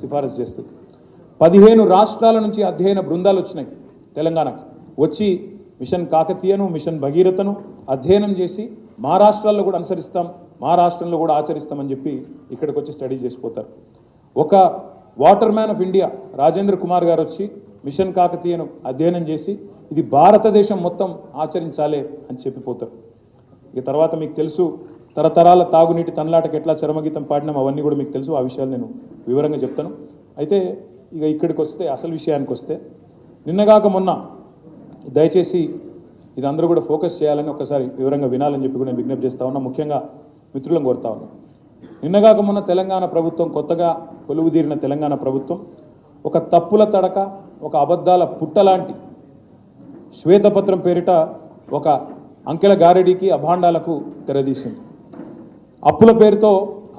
సిఫారసు చేస్తుంది. 15 రాష్ట్రాల నుంచి అధ్యయన బృందాలు వచ్చినాయి తెలంగాణకు. వచ్చి మిషన్ కాకతీయను, మిషన్ భగీరథను అధ్యయనం చేసి మా రాష్ట్రాల్లో కూడా అనుసరిస్తాం, మా రాష్ట్రంలో కూడా ఆచరిస్తామని చెప్పి ఇక్కడికి వచ్చి స్టడీ చేసిపోతారు. ఒక water man of India Rajendra Kumar గారు వచ్చి మిషన్ కాకతీయను అధ్యయనం చేసి ఇది భారతదేశం మొత్తం ఆచరించాలి అని చెప్పిపోతారు. ఇక తర్వాత మీకు తెలుసు తరతరాల తాగునీటి తనలాటకు ఎట్లా చరమగీతం పాడినాం అవన్నీ కూడా మీకు తెలుసు. ఆ విషయాలు నేను వివరంగా చెప్తాను. అయితే ఇక ఇక్కడికి వస్తే అసలు విషయానికి వస్తే నిన్నగాక మొన్న దయచేసి ఇది అందరూ కూడా ఫోకస్ చేయాలని ఒకసారి వివరంగా వినాలని చెప్పి కూడా నేను విజ్ఞప్తి చేస్తా ఉన్నా. ముఖ్యంగా మిత్రులను కోరుతా ఉన్నా. నిన్నగాక మొన్న తెలంగాణ ప్రభుత్వం, కొత్తగా కొలువుదీరిన తెలంగాణ ప్రభుత్వం ఒక తప్పుల తడక, ఒక అబద్ధాల పుట్టలాంటి శ్వేతపత్రం పేరిట ఒక అంకెల గారెడీకి, అభాండాలకు తెరదీసింది. అప్పుల పేరుతో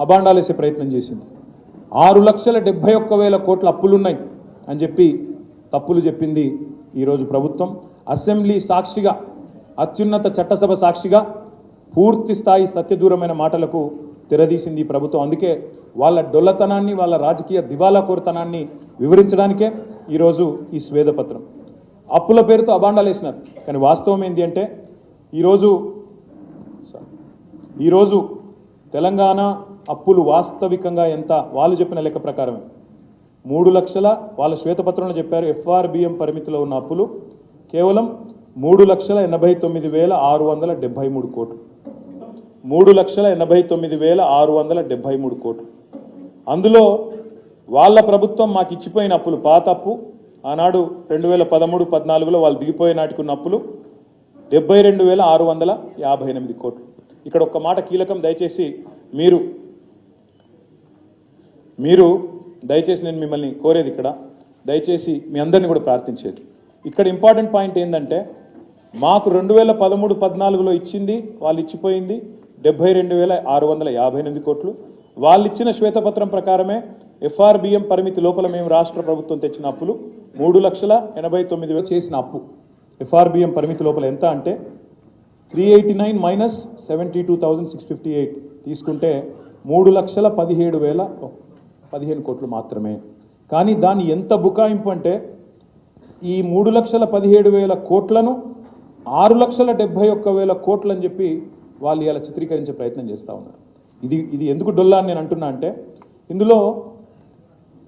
అభాండాలు వేసే ప్రయత్నం చేసింది. 6,71,000 కోట్ల అప్పులున్నాయి అని చెప్పి తప్పులు చెప్పింది ఈరోజు ప్రభుత్వం. అసెంబ్లీ సాక్షిగా, అత్యున్నత చట్టసభ సాక్షిగా పూర్తి స్థాయి సత్యదూరమైన మాటలకు తెరదీసింది ఈ ప్రభుత్వం. అందుకే వాళ్ళ డొల్లతనాన్ని, వాళ్ళ రాజకీయ దివాలా కోరుతనాన్ని వివరించడానికే ఈరోజు ఈ శ్వేతపత్రం. అప్పుల పేరుతో అభాండాలు వేసినారు. కానీ వాస్తవం ఏంటి అంటే ఈరోజు తెలంగాణ అప్పులు వాస్తవికంగా ఎంత, వాళ్ళు చెప్పిన లెక్క ప్రకారమే 3 లక్షల, వాళ్ళ శ్వేతపత్రంలో చెప్పారు FRBM పరిమితిలో ఉన్న అప్పులు కేవలం 3,89,673 కోట్లు. 3,89,673 కోట్లు. అందులో వాళ్ళ ప్రభుత్వం మాకు ఇచ్చిపోయిన అప్పులు, పాత అప్పు ఆనాడు 2013-14లో వాళ్ళు దిగిపోయే నాటికి ఉన్న అప్పులు 72,658 కోట్లు. ఇక్కడ ఒక్క మాట కీలకం. దయచేసి మీరు దయచేసి నేను మిమ్మల్ని కోరేది, ఇక్కడ దయచేసి మీ అందరినీ కూడా ప్రార్థించేది, ఇక్కడ ఇంపార్టెంట్ పాయింట్ ఏంటంటే మాకు 2013-14లో ఇచ్చింది, వాళ్ళు ఇచ్చిపోయింది 72,658 కోట్లు. వాళ్ళు ఇచ్చిన శ్వేతపత్రం ప్రకారమే FRBM పరిమితి లోపల మేము రాష్ట్ర ప్రభుత్వం తెచ్చిన అప్పులు 3,89,000 చేసిన అప్పు FRBM పరిమితి లోపల ఎంత అంటే 389 మైనస్ 72,658 తీసుకుంటే 3,17,015 కోట్లు మాత్రమే. కానీ దాన్ని ఎంత బుకాయింపు అంటే ఈ 3,17,000 కోట్లను 6,71,000 కోట్లు అని చెప్పి వాళ్ళు ఇలా చిత్రీకరించే ప్రయత్నం చేస్తూ ఉన్నారు. ఇది ఎందుకు డొల్లా అని నేను అంటున్నా అంటే ఇందులో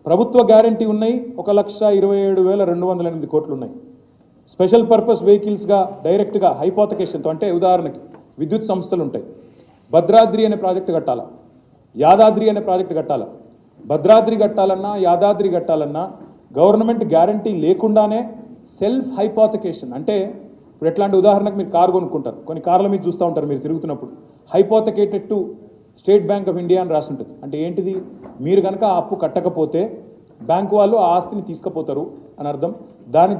ప్రభుత్వ గ్యారంటీ ఉన్నాయి 1,27,208 కోట్లు ఉన్నాయి. స్పెషల్ పర్పస్ వెహికల్స్గా డైరెక్ట్గా హైపోతకేషన్తో, అంటే ఉదాహరణకి విద్యుత్ సంస్థలు ఉంటాయి, భద్రాద్రి అనే ప్రాజెక్టు కట్టాలా, యాదాద్రి అనే ప్రాజెక్టు కట్టాలా, భద్రాద్రి కట్టాలన్నా యాదాద్రి కట్టాలన్నా గవర్నమెంట్ గ్యారంటీ లేకుండానే సెల్ఫ్ హైపోతకేషన్. అంటే ఇప్పుడు ఎట్లాంటి ఉదాహరణకు మీరు కారు కొనుక్కుంటారు, కొన్ని కార్ల మీద చూస్తూ ఉంటారు మీరు తిరుగుతున్నప్పుడు, hypothecated to state bank of India అని రాసి ఉంటుంది. అంటే ఏంటిది, మీరు కనుక ఆ అప్పు కట్టకపోతే బ్యాంకు వాళ్ళు ఆ ఆస్తిని తీసుకుపోతారు అని అర్థం.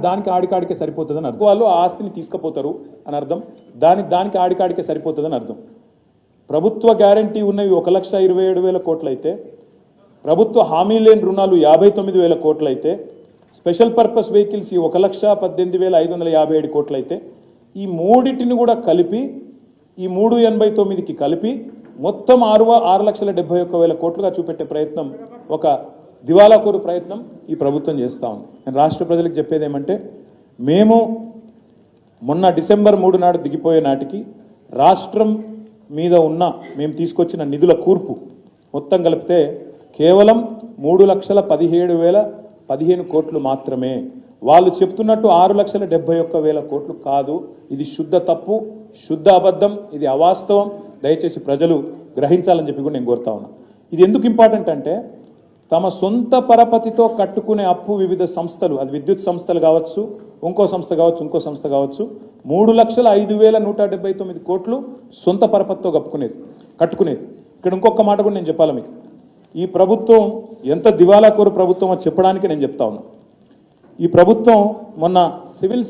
దానికి ఆడికాడికే సరిపోతుంది అని అర్థం. వాళ్ళు ఆ ఆస్తిని తీసుకుపోతారు అని అర్థం. దానికి ఆడికాడికే సరిపోతుంది అని అర్థం. ప్రభుత్వ గ్యారంటీ ఉన్నవి 1,27,000 కోట్లు అయితే, ప్రభుత్వ హామీ లేని రుణాలు 59,000 కోట్లు అయితే, స్పెషల్ పర్పస్ వెహికల్స్ 1,18,557 కోట్లు అయితే, ఈ మూడింటిని కూడా కలిపి ఈ 389కి కలిపి మొత్తం 6,71,000 కోట్లుగా చూపెట్టే ప్రయత్నం, ఒక దివాలాకోరు ప్రయత్నం ఈ ప్రభుత్వం చేస్తూ ఉంది. నేను రాష్ట్ర ప్రజలకు చెప్పేది ఏమంటే, మేము మొన్న డిసెంబర్ 3 నాడు దిగిపోయే నాటికి రాష్ట్రం మీద ఉన్న మేము తీసుకొచ్చిన నిధుల కూర్పు మొత్తం కలిపితే కేవలం 3,17,015 కోట్లు మాత్రమే. వాళ్ళు చెప్తున్నట్టు 6,71,000 కోట్లు కాదు. ఇది శుద్ధ తప్పు, శుద్ధ అబద్ధం, ఇది అవాస్తవం. దయచేసి ప్రజలు గ్రహించాలని చెప్పి కూడా నేను కోరుతా ఉన్నా. ఇది ఎందుకు ఇంపార్టెంట్ అంటే తమ సొంత పరపతితో కట్టుకునే అప్పు వివిధ సంస్థలు, అది విద్యుత్ సంస్థలు కావచ్చు, ఇంకో సంస్థ కావచ్చు, 3,05,179 కోట్లు సొంత పరపతితో కట్టుకునేది. ఇక్కడ ఇంకొక మాట కూడా నేను చెప్పాలి మీకు. ఈ ప్రభుత్వం ఎంత దివాలాకోరు ప్రభుత్వం అని చెప్పడానికి నేను చెప్తా ఉన్నా. ఈ ప్రభుత్వం మొన్న సివిల్